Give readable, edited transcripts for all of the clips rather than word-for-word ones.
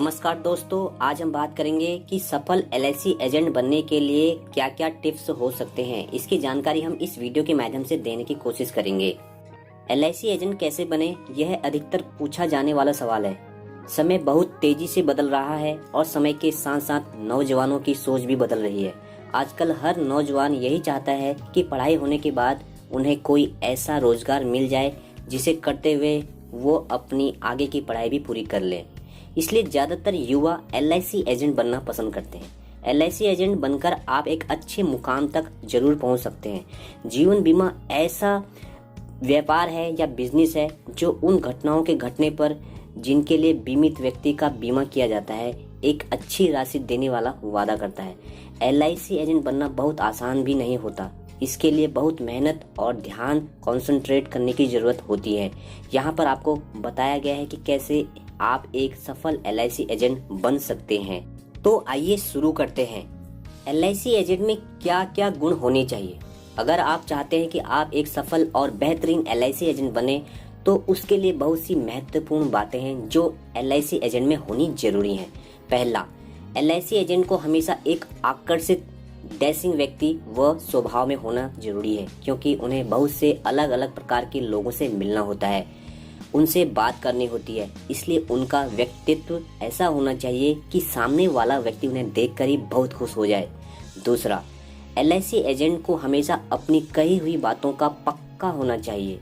नमस्कार दोस्तों, आज हम बात करेंगे कि सफल एलआईसी एजेंट बनने के लिए क्या क्या टिप्स हो सकते हैं। इसकी जानकारी हम इस वीडियो के माध्यम से देने की कोशिश करेंगे। एलआईसी एजेंट कैसे बने, यह अधिकतर पूछा जाने वाला सवाल है। समय बहुत तेजी से बदल रहा है और समय के साथ साथ नौजवानों की सोच भी बदल रही है। आजकल हर नौजवान यही चाहता है कि पढ़ाई होने के बाद उन्हें कोई ऐसा रोजगार मिल जाए जिसे करते हुए वो अपनी आगे की पढ़ाई भी पूरी कर ले। इसलिए ज्यादातर युवा एलआईसी एजेंट बनना पसंद करते हैं। एलआईसी एजेंट बनकर आप एक अच्छे मुकाम तक जरूर पहुंच सकते हैं। जीवन बीमा ऐसा व्यापार है या बिजनेस है जो उन घटनाओं के घटने पर जिनके लिए बीमित व्यक्ति का बीमा किया जाता है एक अच्छी राशि देने वाला वादा करता है। एलआईसी एजेंट बनना बहुत आसान भी नहीं होता। इसके लिए बहुत मेहनत और ध्यान कंसंट्रेट करने की जरूरत होती है। यहाँ पर आपको बताया गया है कि कैसे आप एक सफल एलआईसी एजेंट बन सकते हैं। तो आइए शुरू करते हैं। एलआईसी एजेंट में क्या क्या गुण होने चाहिए। अगर आप चाहते हैं कि आप एक सफल और बेहतरीन एलआईसी एजेंट बने तो उसके लिए बहुत सी महत्वपूर्ण बातें हैं जो एलआईसी एजेंट में होनी जरूरी है। पहला, एलआईसी एजेंट को हमेशा एक आकर्षित डैशिंग व्यक्ति व स्वभाव में होना जरूरी है, क्योंकि उन्हें बहुत से अलग अलग प्रकार के लोगों से मिलना होता है, उनसे बात करनी होती है। इसलिए उनका व्यक्तित्व ऐसा होना चाहिए कि सामने वाला व्यक्ति उन्हें देखकर ही बहुत खुश हो जाए। दूसरा, एलआईसी एजेंट को हमेशा अपनी कही हुई बातों का पक्का होना चाहिए।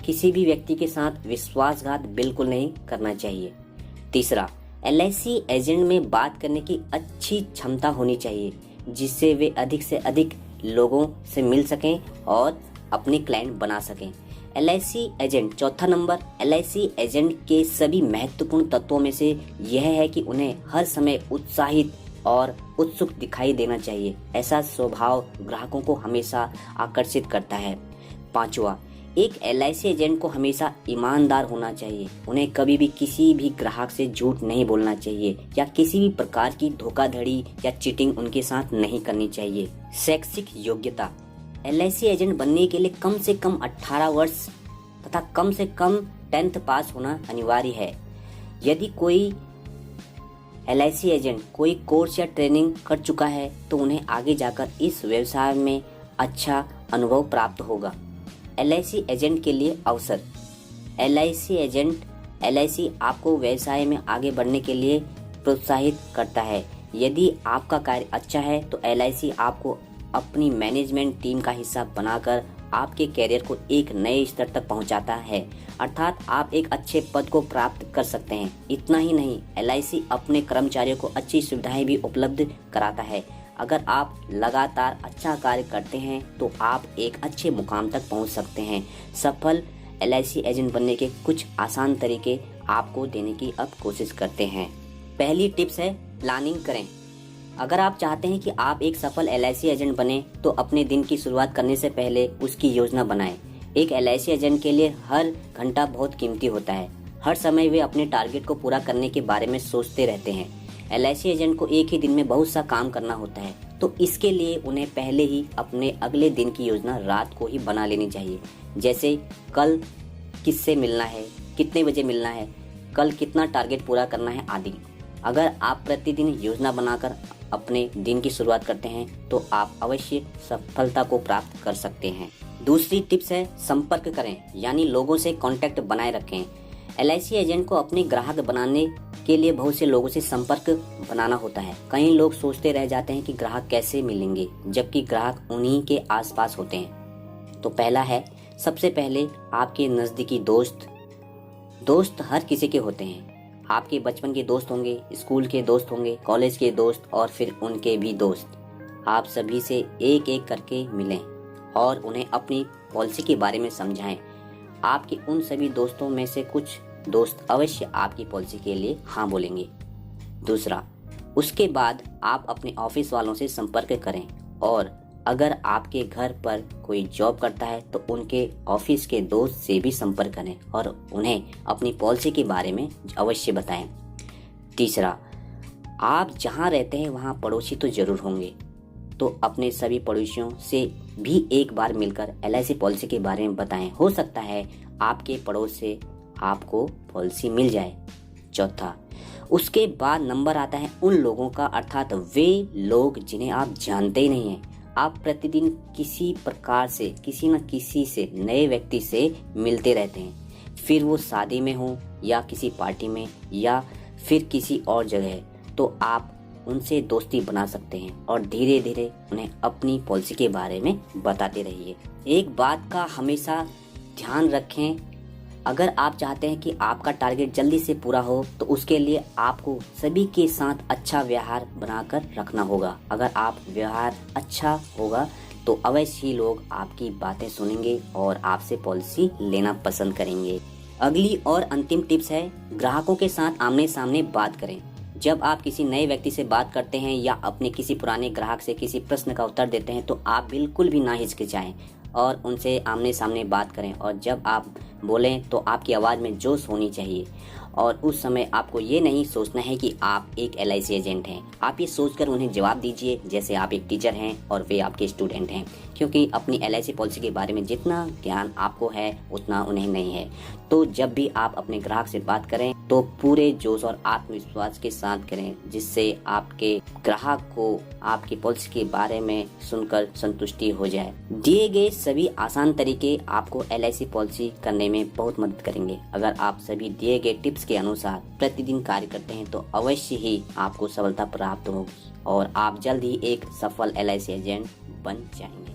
किसी भी व्यक्ति के साथ विश्वासघात बिल्कुल नहीं करना चाहिए। तीसरा, एलआईसी एजेंट में बात करने की अच्छी क्षमता होनी चाहिए जिससे वे अधिक से अधिक लोगों से मिल सकें और अपने क्लाइंट बना सकें। एलआईसी एजेंट, चौथा नंबर, एलआईसी एजेंट के सभी महत्वपूर्ण तत्वों में से यह है कि उन्हें हर समय उत्साहित और उत्सुक दिखाई देना चाहिए। ऐसा स्वभाव ग्राहकों को हमेशा आकर्षित करता है। पांचवा, एक एलआईसी एजेंट को हमेशा ईमानदार होना चाहिए। उन्हें कभी भी किसी भी ग्राहक से झूठ नहीं बोलना चाहिए या किसी भी प्रकार की धोखाधड़ी या चीटिंग उनके साथ नहीं करनी चाहिए। शैक्षिक योग्यता, एलआईसी एजेंट बनने के लिए कम से कम 18 वर्ष तथा कम से कम 10th पास होना अनिवार्य है। यदि कोई एलआईसी एजेंट कोई कोर्स या ट्रेनिंग कर चुका है तो उन्हें आगे जाकर इस व्यवसाय में अच्छा अनुभव प्राप्त होगा। एलआईसी एजेंट के लिए अवसर, एलआईसी आपको व्यवसाय में आगे बढ़ने के लिए प्रोत्साहित करता है। यदि आपका कार्य अच्छा है तो एलआईसी आपको अपनी मैनेजमेंट टीम का हिस्सा बनाकर आपके कैरियर को एक नए स्तर तक पहुंचाता है, अर्थात आप एक अच्छे पद को प्राप्त कर सकते हैं। इतना ही नहीं, एलआईसी अपने कर्मचारियों को अच्छी सुविधाएं भी उपलब्ध कराता है। अगर आप लगातार अच्छा कार्य करते हैं तो आप एक अच्छे मुकाम तक पहुंच सकते हैं। सफल एलआईसी एजेंट बनने के कुछ आसान तरीके आपको देने की अब कोशिश करते हैं। पहली टिप्स है, प्लानिंग करें। अगर आप चाहते हैं कि आप एक सफल एलआईसी एजेंट बने तो अपने दिन की शुरुआत करने से पहले उसकी योजना बनाएं। एक एलआईसी एजेंट के लिए हर घंटा बहुत कीमती होता है। हर समय वे अपने टारगेट को पूरा करने के बारे में सोचते रहते हैं। एलआईसी एजेंट को एक ही दिन में बहुत सा काम करना होता है, तो इसके लिए उन्हें पहले ही अपने अगले दिन की योजना रात को ही बना लेनी चाहिए। जैसे कल किससे मिलना है, कितने बजे मिलना है, कल कितना टारगेट पूरा करना है आदि। अगर आप प्रतिदिन योजना बनाकर अपने दिन की शुरुआत करते हैं तो आप अवश्य सफलता को प्राप्त कर सकते हैं। दूसरी टिप्स है, संपर्क करें, यानी लोगों से कांटेक्ट बनाए रखें। एलआईसी एजेंट को अपने ग्राहक बनाने के लिए बहुत से लोगों से संपर्क बनाना होता है। कई लोग सोचते रह जाते हैं कि ग्राहक कैसे मिलेंगे, जबकि ग्राहक उन्हीं के आसपास होते हैं। तो पहला है, सबसे पहले आपके नजदीकी दोस्त हर किसी के होते हैं। आपके बचपन के दोस्त होंगे, स्कूल के दोस्त होंगे, कॉलेज के दोस्त और फिर उनके भी दोस्त। आप सभी से एक एक करके मिलें और उन्हें अपनी पॉलिसी के बारे में समझाएं। आपके उन सभी दोस्तों में से कुछ दोस्त अवश्य आपकी पॉलिसी के लिए हाँ बोलेंगे। दूसरा, उसके बाद आप अपने ऑफिस वालों से संपर्क करें और अगर आपके घर पर कोई जॉब करता है तो उनके ऑफिस के दोस्त से भी संपर्क करें और उन्हें अपनी पॉलिसी के बारे में अवश्य बताएं। तीसरा, आप जहां रहते हैं वहां पड़ोसी तो जरूर होंगे, तो अपने सभी पड़ोसियों से भी एक बार मिलकर एलआईसी पॉलिसी के बारे में बताएं। हो सकता है आपके पड़ोस से आपको पॉलिसी मिल जाए। चौथा, उसके बाद नंबर आता है उन लोगों का, अर्थात वे लोग जिन्हें आप जानते ही नहीं हैं। आप प्रतिदिन किसी प्रकार से, किसी न किसी से, नए व्यक्ति से मिलते रहते हैं, फिर वो शादी में हो या किसी पार्टी में या फिर किसी और जगह, तो आप उनसे दोस्ती बना सकते हैं और धीरे धीरे उन्हें अपनी पॉलिसी के बारे में बताते रहिए। एक बात का हमेशा ध्यान रखें, अगर आप चाहते हैं कि आपका टारगेट जल्दी से पूरा हो तो उसके लिए आपको सभी के साथ अच्छा व्यवहार बनाकर रखना होगा। अगर आप व्यवहार अच्छा होगा तो अवश्य ही लोग आपकी बातें सुनेंगे और आपसे पॉलिसी लेना पसंद करेंगे। अगली और अंतिम टिप्स है, ग्राहकों के साथ आमने सामने बात करें। जब आप किसी नए व्यक्ति से बात करते हैं या अपने किसी पुराने ग्राहक से किसी प्रश्न का उत्तर देते हैं तो आप बिल्कुल भी ना हिचकिचाएं और उनसे आमने सामने बात करें। और जब आप बोलें तो आपकी आवाज़ में जोश होनी चाहिए और उस समय आपको ये नहीं सोचना है कि आप एक LIC एजेंट हैं। आप ये सोचकर उन्हें जवाब दीजिए जैसे आप एक टीचर हैं और वे आपके स्टूडेंट हैं, क्योंकि अपनी LIC पॉलिसी के बारे में जितना ज्ञान आपको है उतना उन्हें नहीं है। तो जब भी आप अपने ग्राहक से बात करें तो पूरे जोश और आत्मविश्वास के साथ करें, जिससे आपके ग्राहक को आपकी पॉलिसी के बारे में सुनकर संतुष्टि हो जाए। दिए गए सभी आसान तरीके आपको LIC पॉलिसी करने में बहुत मदद करेंगे। अगर आप सभी दिए गए टिप्स के अनुसार प्रतिदिन कार्य करते हैं तो अवश्य ही आपको सफलता प्राप्त होगी और आप जल्द ही एक सफल LIC एजेंट बन जाएंगे।